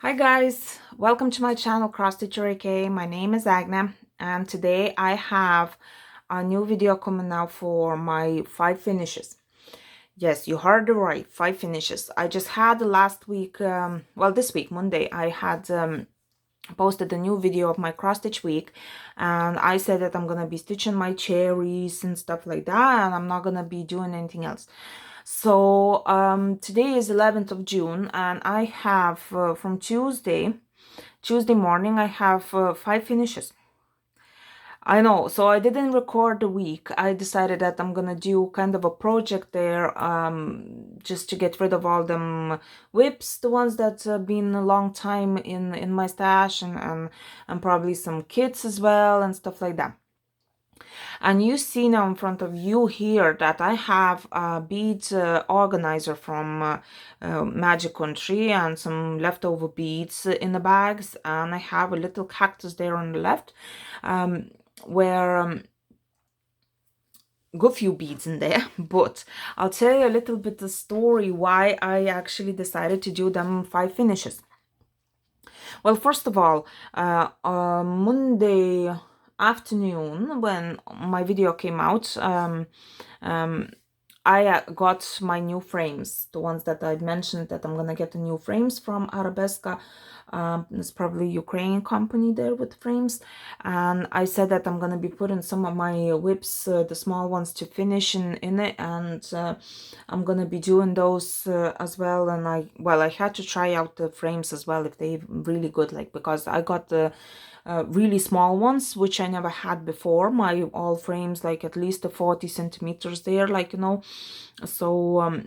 Hi guys, welcome to my channel Cross Stitcher AK. My name is Agna and today I have a new video coming out for my 5 finishes. Yes, you heard it right, 5 finishes. I just had last week, this week, Monday, I had posted a new video of my cross stitch week, and I said that I'm gonna be stitching my cherries and stuff like that, and I'm not gonna be doing anything else. So today is 11th of June, and I have from Tuesday morning I have 5 finishes. I know, so I didn't record the week. I decided that I'm gonna do kind of a project there, just to get rid of all them whips, the ones that have been a long time in my stash, and probably some kits as well and stuff like that. And you see now in front of you here that I have a bead organizer from Magic Country and some leftover beads in the bags, and I have a little cactus there on the left, where good few beads in there. But I'll tell you a little bit the story why I actually decided to do them 5 finishes. Well, first of all, Monday afternoon when my video came out, I got my new frames, the ones that I mentioned that I'm gonna get the new frames from Arabeska. It's probably Ukrainian company there with frames, and I said that I'm gonna be putting some of my whips, the small ones, to finish in it, and I'm gonna be doing those as well. And I had to try out the frames as well if they're really good, like, because I got the really small ones, which I never had before. My all frames like at least 40 centimeters there, like, so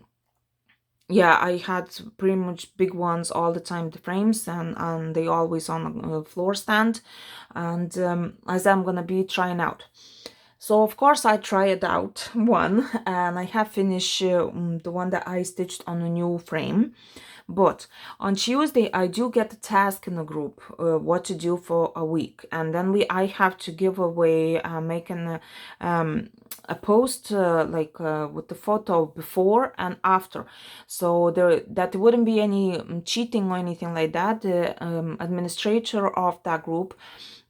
yeah, I had pretty much big ones all the time, the frames, and they always on a floor stand. And as I'm gonna be trying out, so of course I tried out one, and I have finished the one that I stitched on a new frame. But on Tuesday, I do get a task in the group, what to do for a week, and then I have to give away, making a post with the photo before and after, so that there wouldn't be any cheating or anything like that. The administrator of that group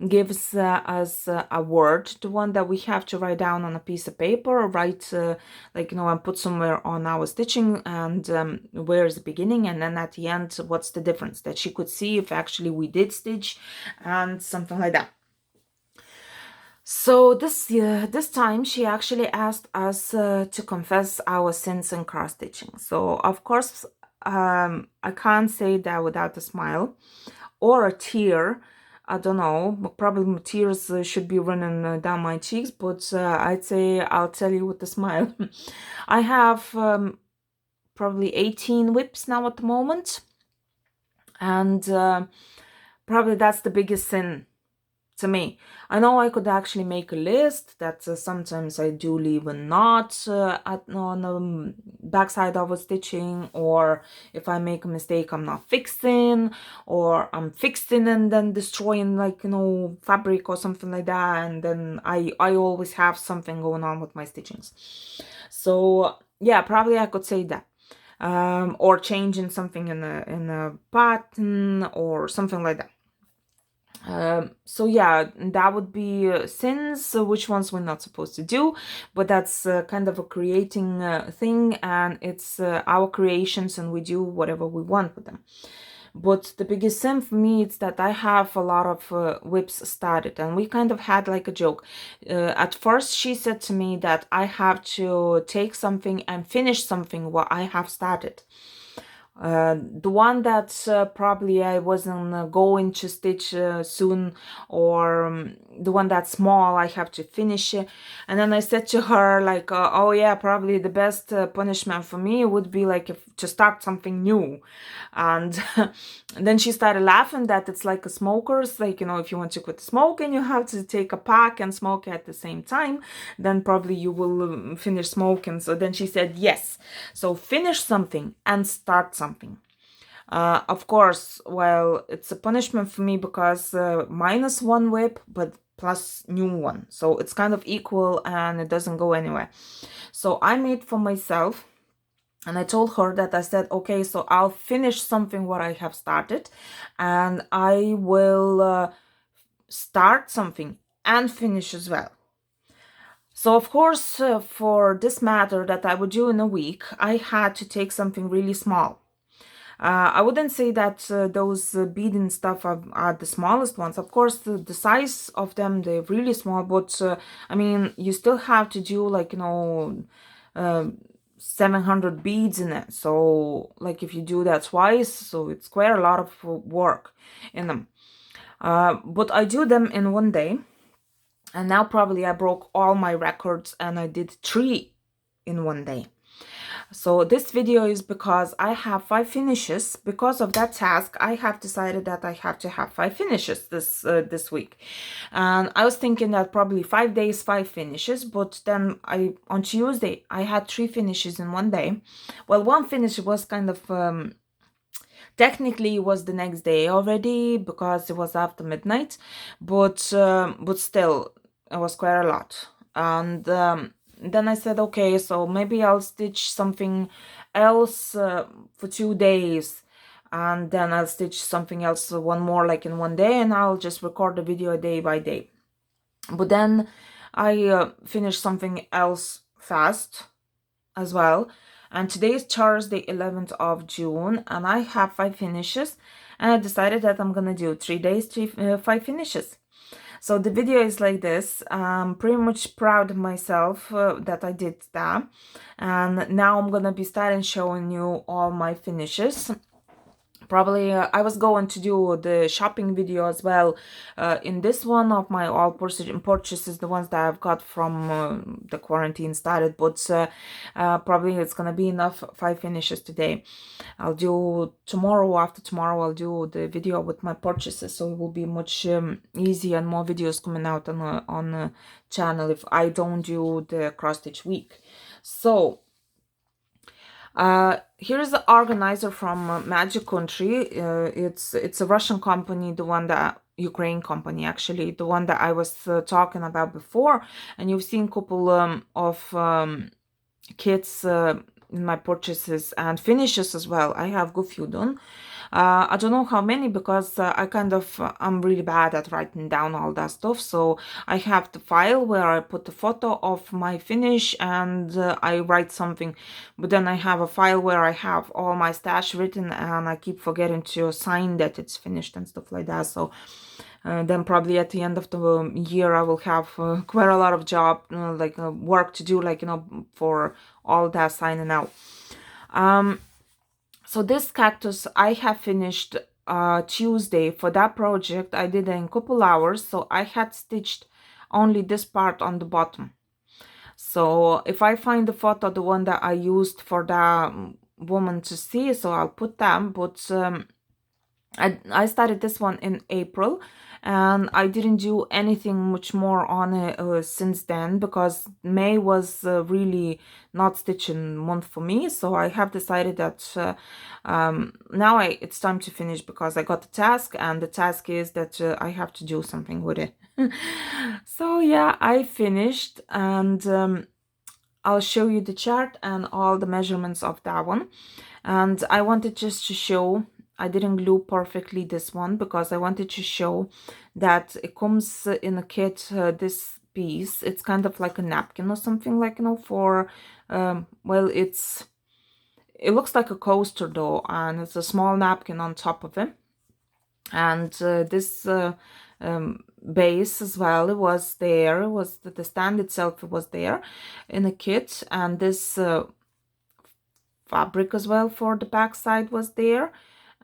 gives us a word, the one that we have to write down on a piece of paper, or write and put somewhere on our stitching, and where is the beginning, and then at the end what's the difference, that she could see if actually we did stitch and something like that. So this time she actually asked us to confess our sins in cross stitching. So of course I can't say that without a smile or a tear. I don't know, probably tears should be running down my cheeks, but I'd say I'll tell you with a smile. I have probably 18 whips now at the moment, and probably that's the biggest sin to me. I know I could actually make a list that sometimes I do leave a knot on the backside of a stitching, or if I make a mistake I'm not fixing, or I'm fixing and then destroying, like, fabric or something like that, and then I always have something going on with my stitchings. So yeah, probably I could say that. Or changing something in a pattern or something like that. So yeah, that would be sins, which ones we're not supposed to do, but that's kind of a creating thing, and it's our creations, and we do whatever we want with them. But the biggest sin for me is that I have a lot of whips started, and we kind of had like a joke. At first she said to me that I have to take something and finish something what I have started. The one that probably I wasn't going to stitch soon, or the one that's small, I have to finish it. And then I said to her, like, oh yeah, probably the best punishment for me would be like to start something new. And then she started laughing that it's like a smoker's, like, if you want to quit smoking, you have to take a pack and smoke at the same time, then probably you will finish smoking. So then she said yes, so finish something and start something. Of course, well, it's a punishment for me because minus one whip but plus new one, so it's kind of equal and it doesn't go anywhere. So I made for myself And I told her that I said, okay, so I'll finish something what I have started, and I will start something and finish as well. So of course, for this matter that I would do in a week, I had to take something really small. I wouldn't say that those beading stuff are the smallest ones. Of course, the size of them, they're really small, but I mean, you still have to do like, 700 beads in it. So like if you do that twice, so it's quite a lot of work in them. But I do them in one day. And now probably I broke all my records and I did 3 in one day. So this video is because I have 5 finishes. Because of that task, I have decided that I have to have 5 finishes this week. And I was thinking that probably 5 days, 5 finishes, but then on Tuesday, I had 3 finishes in one day. Well, one finish was kind of, technically it was the next day already because it was after midnight, but still, it was quite a lot. And then I said, okay, so maybe I'll stitch something else for 2 days, and then I'll stitch something else one more like in one day, and I'll just record the video day by day. But then I finished something else fast as well. And today is Thursday, 11th of June, and I have 5 finishes, and I decided that I'm gonna do 3 days, 5 finishes. So the video is like this. I'm pretty much proud of myself that I did that. And now I'm gonna be starting showing you all my finishes. Probably I was going to do the shopping video as well in this one of my all purchases, the ones that I've got from the quarantine started, but probably it's gonna be enough 5 finishes today. I'll do tomorrow, after tomorrow I'll do the video with my purchases, so it will be much easier and more videos coming out on the channel if I don't do the cross stitch week. So here's the organizer from Magic Country. It's a Russian company, the one that Ukraine company actually, the one that I was talking about before, and you've seen a couple of kits in my purchases and finishes as well. I have good few done. I don't know how many because I'm really bad at writing down all that stuff. So I have the file where I put the photo of my finish and I write something. But then I have a file where I have all my stash written and I keep forgetting to sign that it's finished and stuff like that. So then probably at the end of the year I will have quite a lot of job, work to do, for all that signing out. So this cactus I have finished Tuesday. For that project I did it in a couple hours, so I had stitched only this part on the bottom. So if I find the photo, the one that I used for the woman to see, so I'll put them. But I started this one in April, and I didn't do anything much more on it since then, because May was really not stitching month for me. So I have decided that now it's time to finish, because I got the task, and the task is that I have to do something with it. So yeah, I finished, and I'll show you the chart and all the measurements of that one. And I wanted just to show, I didn't glue perfectly this one because I wanted to show that it comes in a kit, this piece. It's kind of like a napkin or something, like, for, well, it looks like a coaster though, and it's a small napkin on top of it. And this base as well, it was there. It was the stand itself, it was there in a kit, and this fabric as well for the back side was there,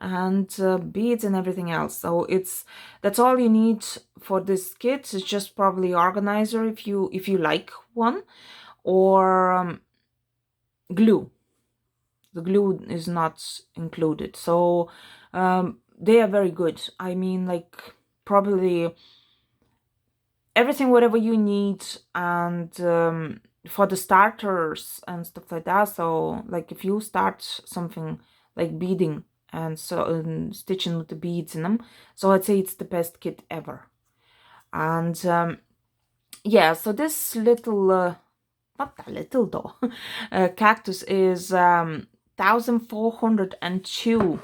and beads and everything else. So that's all you need for this kit. It's just probably organizer if you like one, or glue. The glue is not included. So they are very good. I mean, like, probably everything whatever you need, and for the starters and stuff like that. So like if you start something like beading and so stitching with the beads in them, so I'd say it's the best kit ever. And yeah, so this little not that little though cactus is 1,402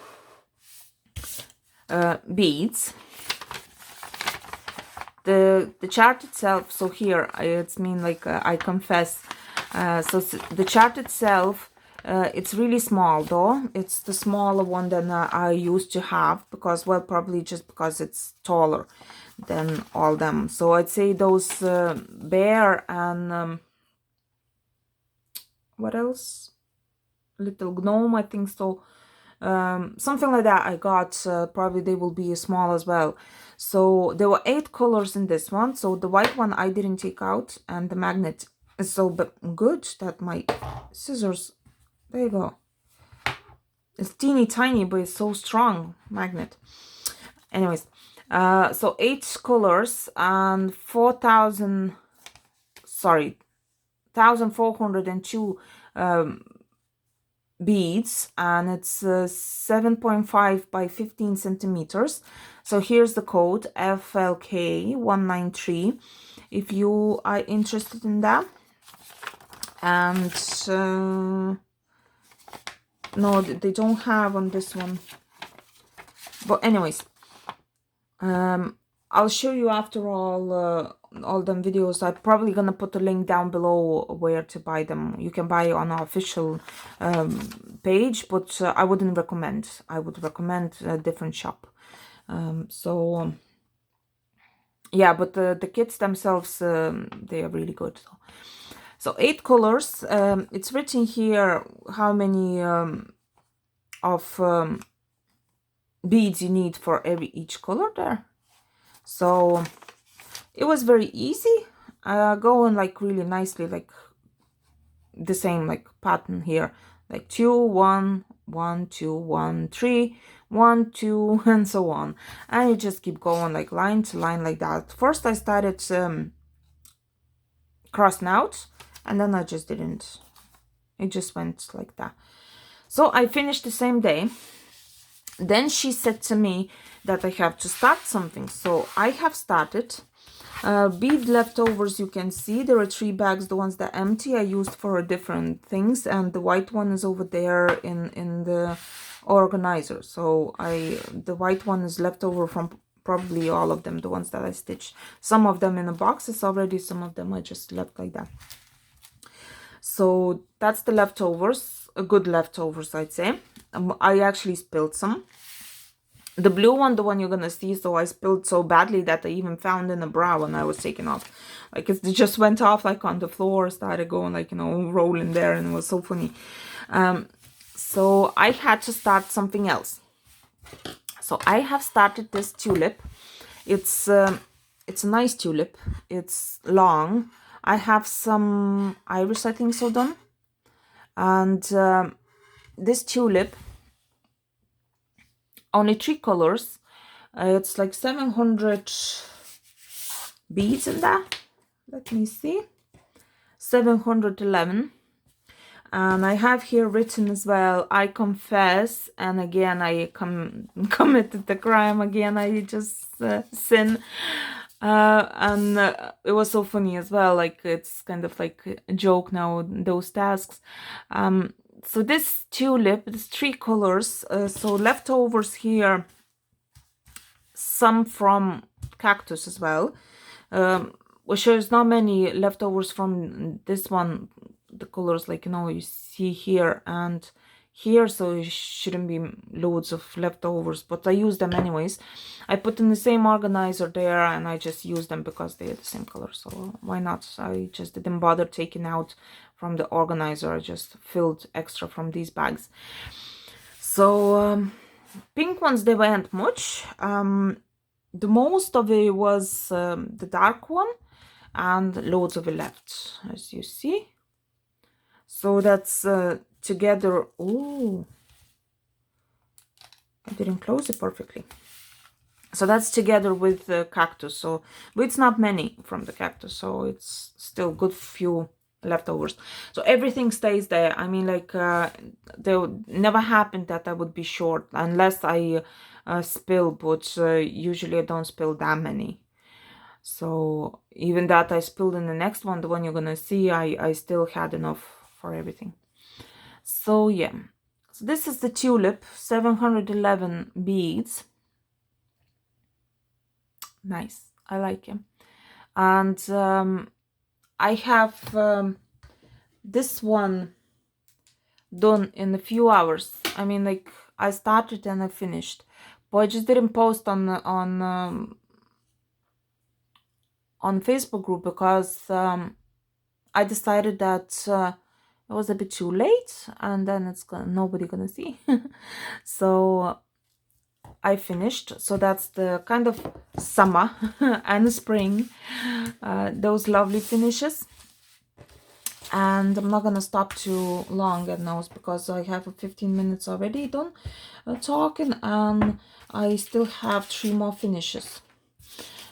beads. The chart itself, so here it's mean like I confess, so the chart itself, it's really small though. It's the smaller one than I used to have, because, well, probably just because it's taller than all them. So I'd say those bear and what else, little gnome, I think so, something like that I got, probably they will be small as well. So there were 8 colors in this one. So the white one I didn't take out, and the magnet is so good that my scissors, there you go, it's teeny tiny but it's so strong magnet. Anyways, so 8 colors and 1,402 beads, and it's 7.5 by 15 centimeters. So here's the code, FLK193, if you are interested in that. And no, they don't have on this one, but anyways, I'll show you after all them videos. I'm probably gonna put a link down below where to buy them. You can buy on our official page, but I wouldn't recommend. I would recommend a different shop. Yeah, but the kits themselves, they are really good. So 8 colors. It's written here how many of beads you need for each color there. So it was very easy, going like really nicely, like the same like pattern here, like 2 1 1 2 1 3 1 2 and so on, and you just keep going like line to line like that. First I started crossing out, and then I just didn't, it just went like that. So I finished the same day. Then she said to me that I have to start something. So I have started. Bead leftovers, you can see there are 3 bags. The ones that are empty I used for different things, and the white one is over there in the organizer. So the white one is leftover from probably all of them, the ones that I stitched. Some of them in the boxes already, some of them I just left like that. So that's the leftovers, good leftovers, I'd say. I actually spilled some. The blue one, the one you're gonna see, so I spilled so badly that I even found in a bra when I was taking off. Like it just went off like on the floor, started going like, you know, rolling there, and it was so funny. So I had to start something else. So I have started this tulip. It's a nice tulip. It's long. I have some iris, I think so, done. And this tulip, only 3 colors. It's like 700 beads in that. Let me see. 711. And I have here written as well, I confess, and again I committed the crime again. I just sin. And it was so funny as well, like it's kind of like a joke now, those tasks. So this tulip, there's 3 colors. So leftovers here, some from cactus as well, which there's not many leftovers from this one, the colors like, you know, you see here and here, so it shouldn't be loads of leftovers, but I use them anyways. I put in the same organizer there, and I just use them because they are the same color, so why not? I just didn't bother taking out from the organizer. I just filled extra from these bags. So pink ones, they weren't much. The most of it was the dark one, and loads of it left, as you see. So that's together. Oh, I didn't close it perfectly. So that's together with the cactus. So, but it's not many from the cactus, so it's still good few leftovers. So everything stays there. I mean, like there would never happen that I would be short unless I spill, but usually I don't spill that many. So even that I spilled in the next one, the one you're gonna see, I still had enough for everything. So yeah, So this is the tulip, 711 beads. Nice, I like him. And I have this one done in a few hours. I mean, like, I started and I finished, but I just didn't post on Facebook group because I decided that it was a bit too late, and then nobody gonna see. So I finished. So that's the kind of summer and spring, those lovely finishes. And I'm not gonna stop too long at those because I have 15 minutes already done talking, and I still have 3 more finishes.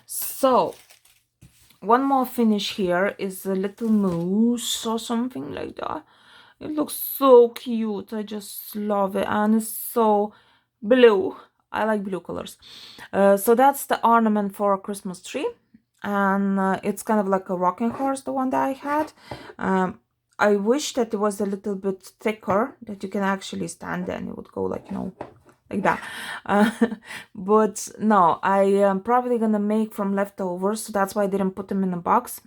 So one more finish here is a little moose or something like that. It looks so cute. I just love it, and it's so blue. I like blue colors. So that's the ornament for a Christmas tree, and it's kind of like a rocking horse, the one that I had. I wish that it was a little bit thicker, that you can actually stand there and it would go like, like that. But no, I am probably gonna make from leftovers, so that's why I didn't put them in a box.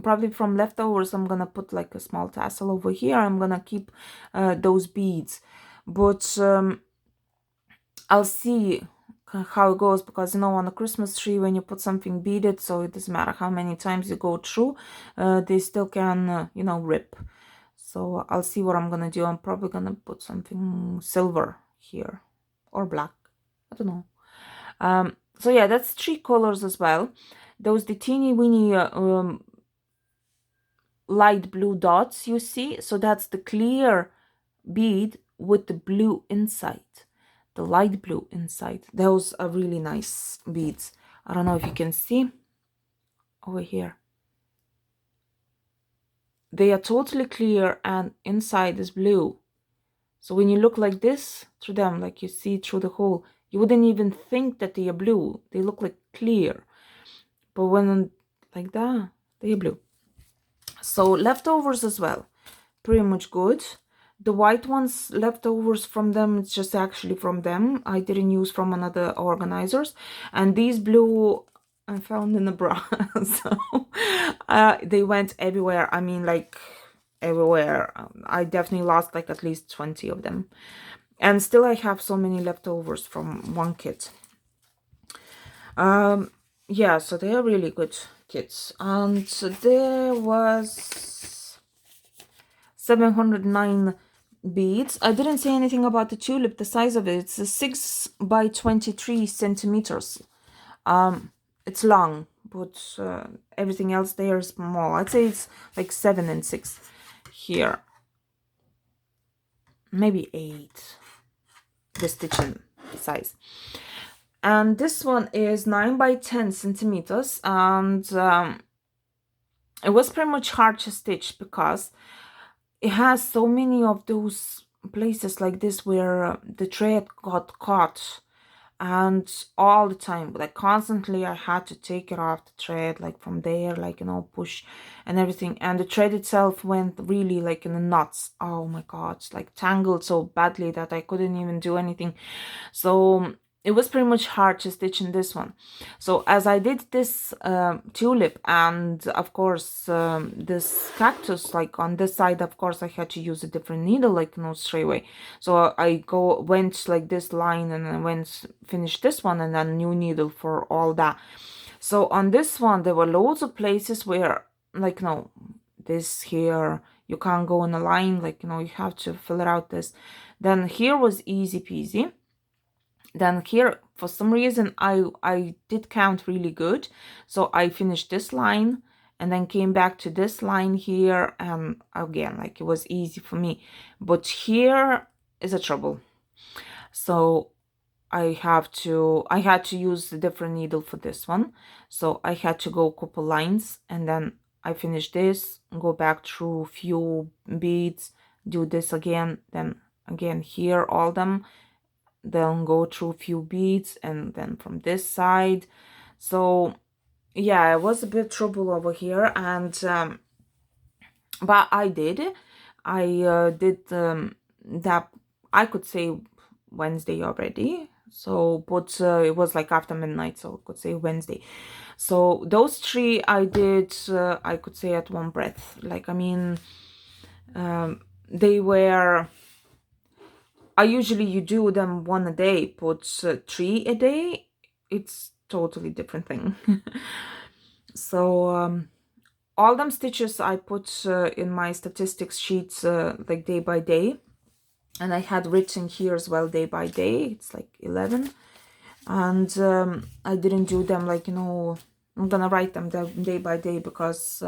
Probably from leftovers, I'm gonna put like a small tassel over here. I'm gonna keep those beads, but I'll see how it goes, because on a Christmas tree, when you put something beaded, so it doesn't matter how many times you go through, they still can rip. So I'll see what I'm gonna do. I'm probably gonna put something silver here or black, I don't know. So yeah, that's 3 colors as well. Those the teeny weeny light blue dots you see, so that's the clear bead with the blue inside, the light blue inside. Those are really nice beads. I don't know if you can see over here. They are totally clear and inside is blue. So when you look like this through them, like you see through the hole, you wouldn't even think that they are blue. They look like clear. But when like that, they are blue. So leftovers as well, pretty much good. The white ones, leftovers from them, it's just actually from them. I didn't use from another organizers. And these blue I found in a bra. So they went everywhere. I mean, like everywhere. I definitely lost like at least 20 of them. And still I have so many leftovers from one kit. Yeah, so they are really good kits. And there was 709 beads. I didn't say anything about the tulip, the size of it. It's a 6 by 23 centimeters. It's long, but everything else there is small. I'd say it's like 7 and 6 here. Maybe 8, the stitching size. And this one is 9 by 10 centimeters. And it was pretty much hard to stitch because it has so many of those places like this where the thread got caught, and all the time, like constantly, I had to take it off the thread, like from there, like push and everything, and the thread itself went really like in the knots. Oh my god, it's like tangled so badly that I couldn't even do anything. So it was pretty much hard to stitch in this one. So as I did this tulip and of course this cactus, like on this side, of course I had to use a different needle, like straight away. So I went like this line and then finished this one, and then new needle for all that. So on this one there were loads of places where like this here you can't go in a line, like you have to fill it out this. Then here was easy peasy. Then here, for some reason, I did count really good. So I finished this line and then came back to this line here. And again, like it was easy for me. But here is a trouble. So I had to use a different needle for this one. So I had to go a couple lines, and then I finished this, go back through few beads, do this again, then again here, all them, then go through a few beads, and then from this side. So yeah, it was a bit trouble over here, and but I did that I could say Wednesday already. So, but it was like after midnight, so I could say Wednesday. So those three I did, I could say at one breath. Like, I mean, they were, I usually you do them one a day, but three a day, it's totally different thing. So all them stitches I put in my statistics sheets like day by day, and I had written here as well day by day. It's like 11, and I didn't do them like, you know, I'm gonna write them day by day because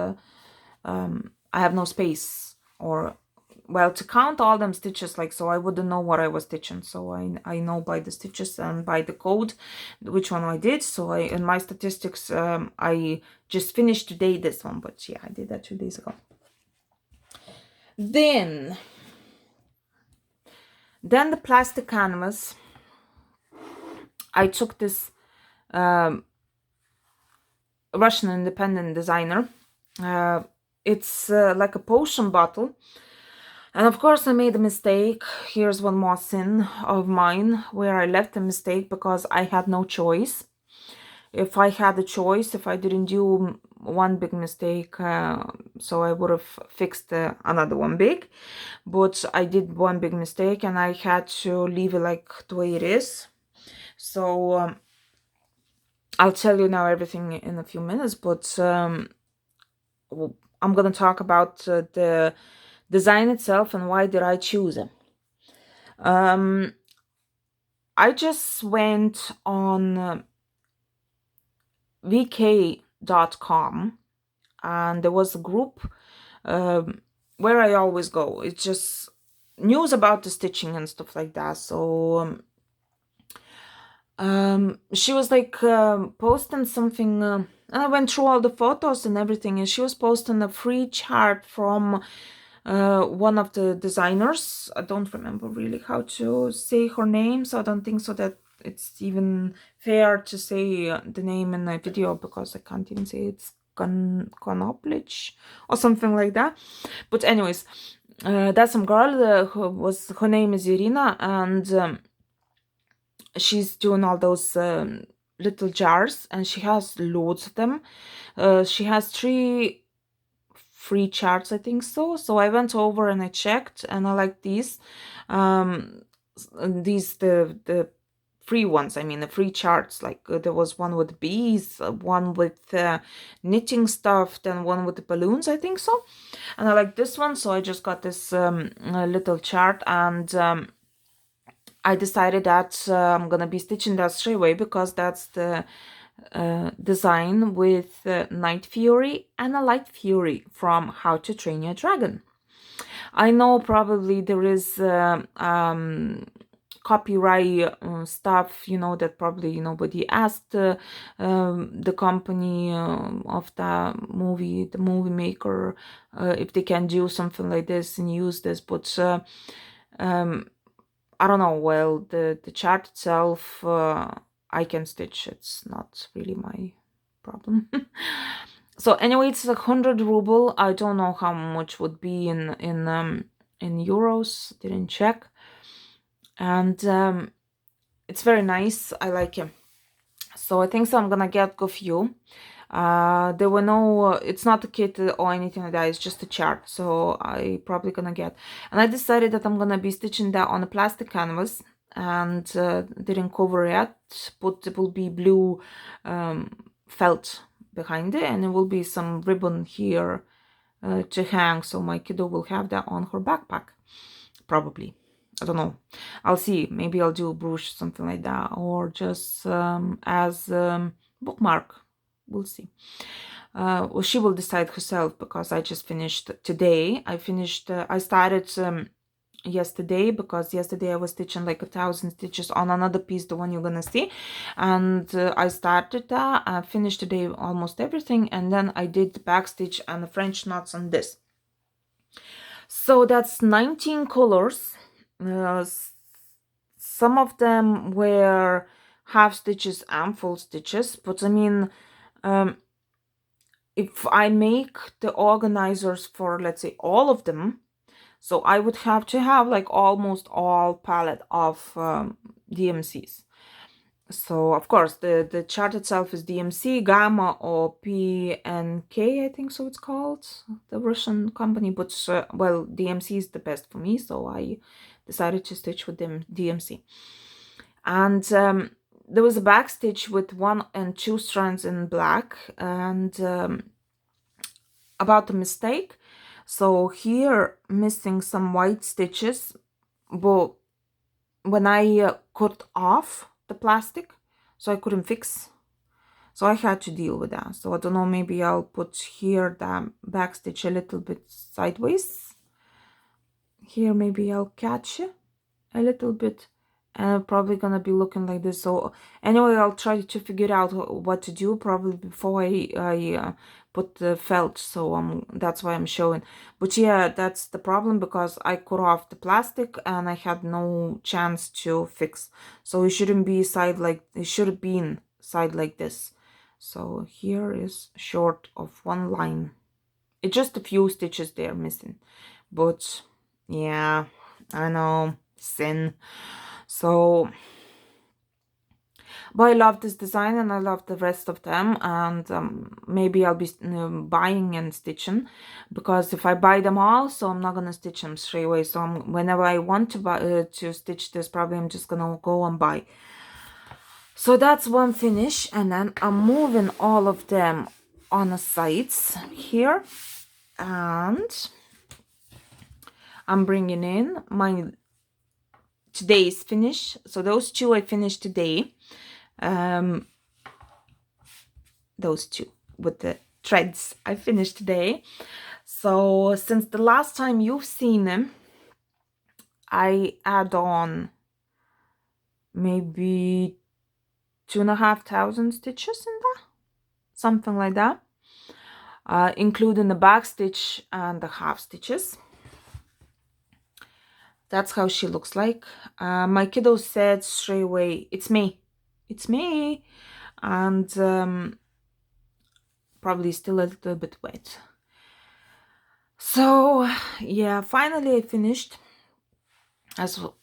I have no space, or well, to count all them stitches, like, so I wouldn't know what I was stitching. So I know by the stitches and by the code which one I did. So I, in my statistics, I just finished today this one, but yeah, I did that 2 days ago. Then the plastic canvas, I took this Russian independent designer. It's like a potion bottle. And of course I made a mistake. Here's one more sin of mine, where I left a mistake because I had no choice. If I had a choice, if I didn't do one big mistake, so I would have fixed another one big. But I did one big mistake and I had to leave it like the way it is. So I'll tell you now everything in a few minutes, but I'm going to talk about the design itself and why did I choose it. I just went on vk.com, and there was a group where I always go. It's just news about the stitching and stuff like that. So she was like posting something, and I went through all the photos and everything, and she was posting a free chart from one of the designers. I don't remember really how to say her name, so I don't think so that it's even fair to say the name in a video, because I can't even say it's Konoplich or something like that. But anyways, that's some girl her name is Irina, and she's doing all those little jars, and she has loads of them. She has 3 free charts, I think so. So I went over and I checked, and I like these. The free ones, I mean the free charts. Like there was one with bees, one with knitting stuff, then one with the balloons, I think so. And I like this one, so I just got this little chart, and I decided that I'm gonna be stitching that straight away, because that's the design with Night Fury and a Light Fury from How to Train Your Dragon. I know probably there is copyright stuff, you know, that probably nobody asked the company of the movie maker, if they can do something like this and use this, but I don't know. Well, the chart itself, I can stitch. It's not really my problem. So anyway, it's 100 ruble. I don't know how much would be in euros. Didn't check. And it's very nice. I like it. So I think so I'm gonna get a few. There were no, it's not a kit or anything like that, it's just a chart, so I probably gonna get, and I decided that I'm gonna be stitching that on a plastic canvas, and didn't cover it, but it will be blue felt behind it, and it will be some ribbon here to hang, so my kiddo will have that on her backpack, probably. I don't know, I'll see, maybe I'll do a brooch, something like that, or just as bookmark. We'll see. Well, she will decide herself, because I just finished today. I started yesterday, because yesterday I was stitching like 1,000 stitches on another piece, the one you're gonna see, and I started that. I finished today almost everything, and then I did the back stitch and the French knots on this. So that's 19 colors. Some of them were half stitches and full stitches, but I mean, if I make the organizers for, let's say, all of them, So I would have to have like almost all palette of DMCs. So of course the chart itself is DMC, Gamma, or PNK, I think so it's called, the Russian company, but well, DMC is the best for me, so I decided to stitch with them DMC. And there was a back stitch with 1 and 2 strands in black, and about the mistake. So here missing some white stitches, but when I cut off the plastic, so I couldn't fix, so I had to deal with that. So I don't know, maybe I'll put here the back stitch a little bit sideways. Here maybe I'll catch it a little bit, and I'm probably gonna be looking like this. So anyway, I'll try to figure out what to do probably before I put the felt, so that's why I'm showing. But yeah, that's the problem, because I cut off the plastic and I had no chance to fix. So it shouldn't be side like, it should have been side like this. So here is short of 1 line. It's just a few stitches there missing, but yeah, I know, sin. So, but I love this design and I love the rest of them, and maybe I'll be buying and stitching, because if I buy them all, so I'm not gonna stitch them straight away. So whenever I want to buy to stitch this, probably I'm just gonna go and buy. So that's one finish, and then I'm moving all of them on the sides here, and I'm bringing in my today's finish. So those 2 I finished today. Those 2 with the threads I finished today. So since the last time you've seen them, I add on maybe 2,500 stitches in that, something like that, including the back stitch and the half stitches. That's how she looks like. My kiddo said straight away, it's me, and probably still a little bit wet. So yeah, finally I finished. As well,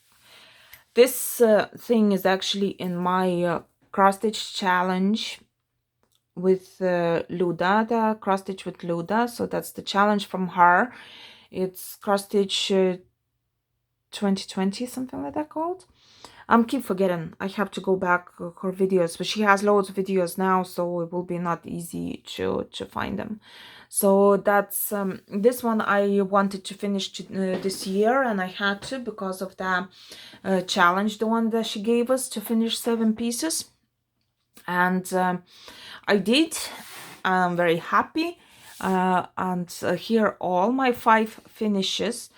this thing is actually in my cross stitch challenge with Luda, the cross stitch with Luda. So that's the challenge from her. It's cross stitch 2020, something like that called. Keep forgetting. I have to go back her videos, but she has loads of videos now, so it will be not easy to find them. So that's this one I wanted to finish this year, and I had to, because of the challenge, the one that she gave us to finish 7 pieces, and I did. I'm very happy, and here all my 5 finishes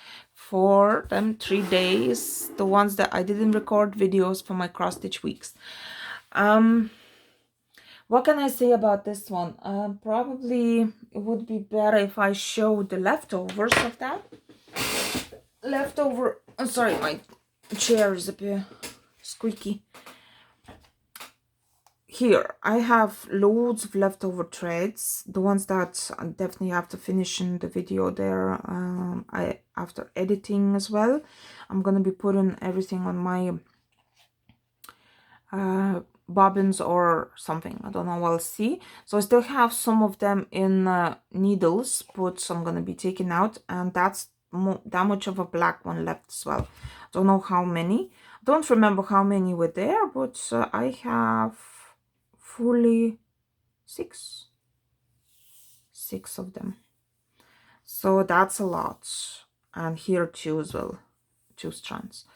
for them 3 days, the ones that I didn't record videos for my cross stitch weeks. What can I say about this one? Probably it would be better if I show the leftovers of that. Sorry, my chair is a bit squeaky. Here I have loads of leftover threads, the ones that I definitely have to finish in the video there. After editing as well, I'm gonna be putting everything on my bobbins or something, I don't know, we'll see. So I still have some of them in needles, but I'm gonna be taking out, and that's that much of a black one left as well. Don't know how many, don't remember how many were there, but I have fully 6 of them, so that's a lot. And here 2 as well, 2 strands,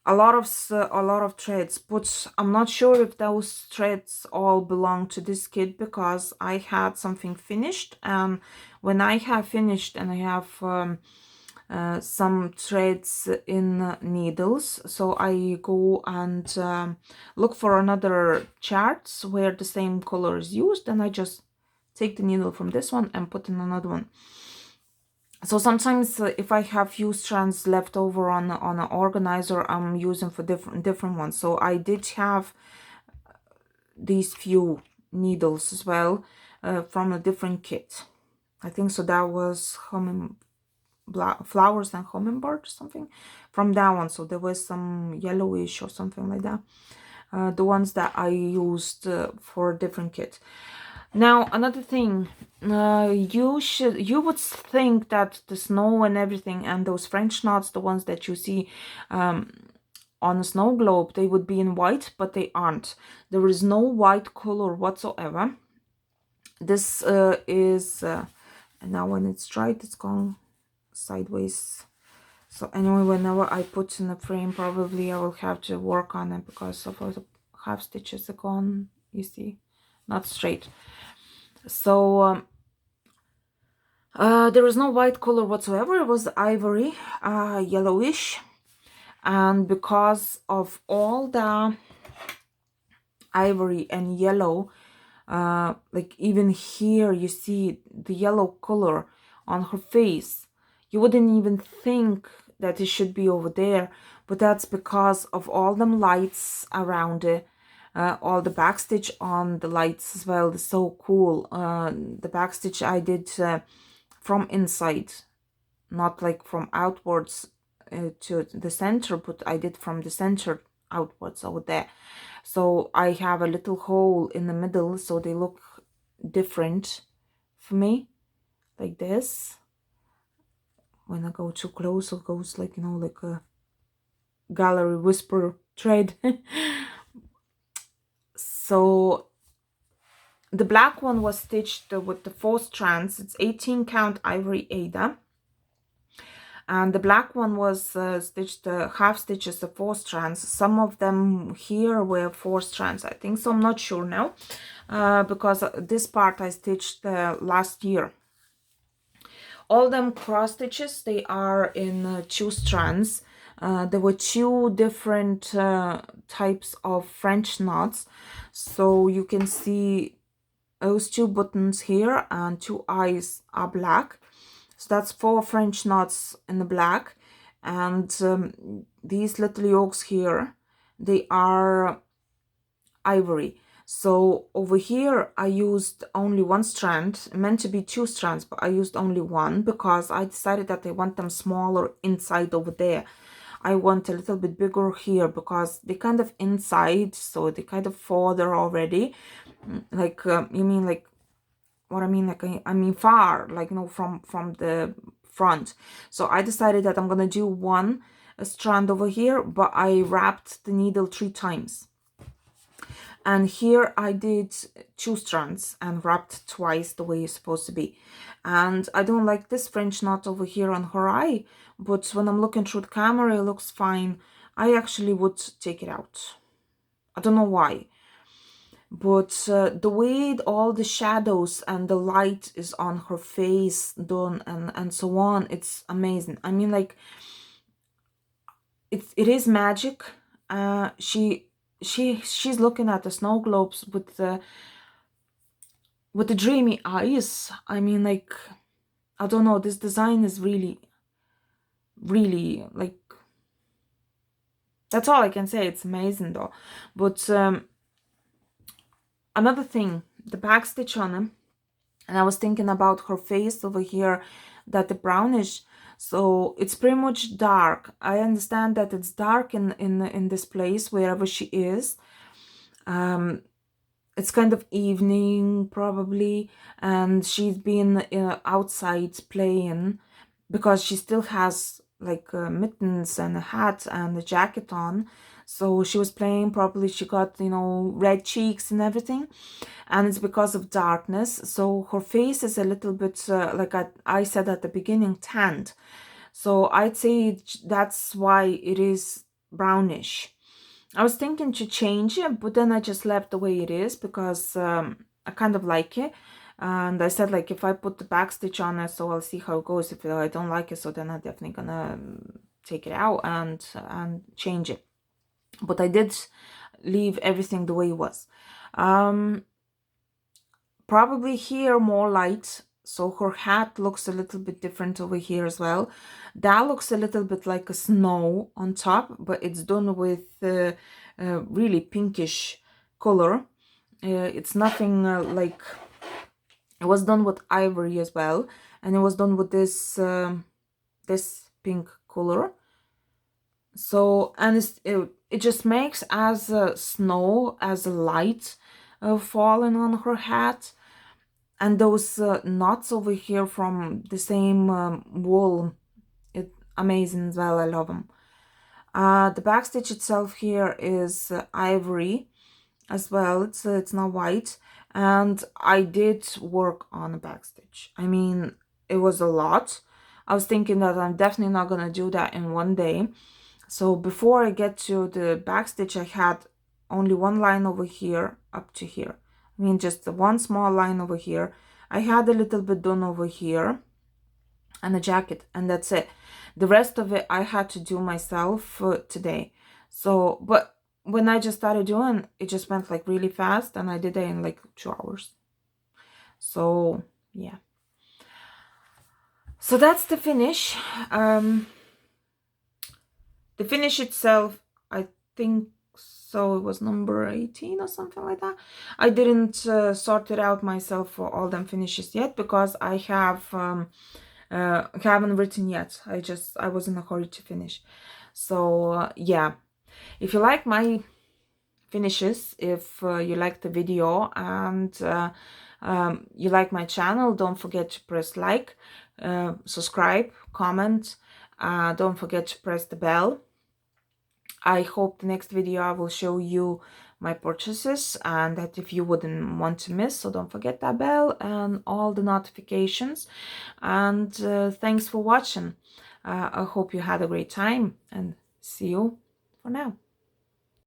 a lot of threads, but I'm not sure if those threads all belong to this kit, because I had something finished, and when I have finished and I have some threads in needles, so I go and look for another charts where the same color is used, and I just take the needle from this one and put in another one. So sometimes if I have few strands left over on an organizer, I'm using for different ones. So I did have these few needles as well from a different kit. I think so that was flowers and hummingbird or something from that one. So there was some yellowish or something like that. The ones that I used for different kits. Now another thing, you would think that the snow and everything and those French knots, the ones that you see on a snow globe, they would be in white, but they aren't. There is no white color whatsoever. This is and now when it's dried, it's gone sideways. So anyway, whenever I put in a frame, probably I will have to work on it because of all the half stitches are gone, you see, not straight. So there is no white color whatsoever. It was ivory, yellowish, and because of all the ivory and yellow, like even here you see the yellow color on her face. You wouldn't even think that it should be over there, but that's because of all them lights around it. All the backstitch on the lights as well is so cool. The backstitch I did from inside, not like from outwards to the center, but I did from the center outwards over there. So I have a little hole in the middle, so they look different for me, like this. When I go too close, it goes like, you know, like a gallery whisper thread. So the black one was stitched with the 4 strands. It's 18 count ivory Ada. And the black one was stitched half stitches of 4 strands. Some of them here were 4 strands, I think, so I'm not sure now, because this part I stitched last year. All them cross stitches, they are in 2 strands. There were 2 different types of French knots, so you can see those 2 buttons here and 2 eyes are black. So that's 4 French knots in the black, and these little yolks here, they are ivory. So over here I used only 1 strand, meant to be 2 strands, but I used only 1 because I decided that I want them smaller inside over there. I want a little bit bigger here because they kind of inside, so they kind of further already. Like you mean like what I mean, like I mean far, like, you know, from the front. So I decided that I'm gonna do 1 strand over here, but I wrapped the needle 3 times. And here I did 2 strands and wrapped twice the way it's supposed to be. And I don't like this French knot over here on her eye, but when I'm looking through the camera, it looks fine. I actually would take it out. I don't know why. But the way all the shadows and the light is on her face done and so on, it's amazing. I mean, like, it is magic. She's looking at the snow globes with the dreamy eyes. I mean, like, I don't know, this design is really like, that's all I can say. It's amazing though. But another thing, the back stitch on them, and I was thinking about her face over here, that the brownish, so it's pretty much dark. I understand that it's dark in this place wherever she is. It's kind of evening probably, and she's been outside playing because she still has like mittens and a hat and a jacket on. So she was playing, probably she got, you know, red cheeks and everything, and it's because of darkness. So her face is a little bit like I said at the beginning, tanned. So I'd say that's why it is brownish. I was thinking to change it, but then I just left the way it is because I kind of like it. And I said, like, if I put the back stitch on it, so I'll see how it goes. If I don't like it, so then I'm definitely gonna take it out and change it. But I did leave everything the way it was. Probably here more light, so her hat looks a little bit different over here as well. That looks a little bit like a snow on top, but it's done with really pinkish color. It's nothing like, it was done with ivory as well, and it was done with this this pink color. So, and it just makes as snow, as light falling on her hat. And those knots over here from the same wool, amazing as well. I love them. The backstitch itself here is ivory as well. It's not white, and I did work on a backstitch. I mean, it was a lot. I was thinking that I'm definitely not gonna do that in one day. So before I get to the backstitch, I had only one line over here up to here. I mean, just one small line over here. I had a little bit done over here and a jacket, and that's it. The rest of it I had to do myself today. So, but when I just started doing it, just went like really fast, and I did it in like 2 hours. So yeah. So that's the finish. The finish itself, I think so it was number 18 or something like that. I didn't sort it out myself for all them finishes yet, because I haven't written yet. I was in a hurry to finish. So yeah, if you like my finishes, if you like the video and you like my channel, don't forget to press like, subscribe, comment, don't forget to press the bell. I hope the next video I will show you my purchases, and that if you wouldn't want to miss, so don't forget that bell and all the notifications. And thanks for watching. I hope you had a great time, and see you for now.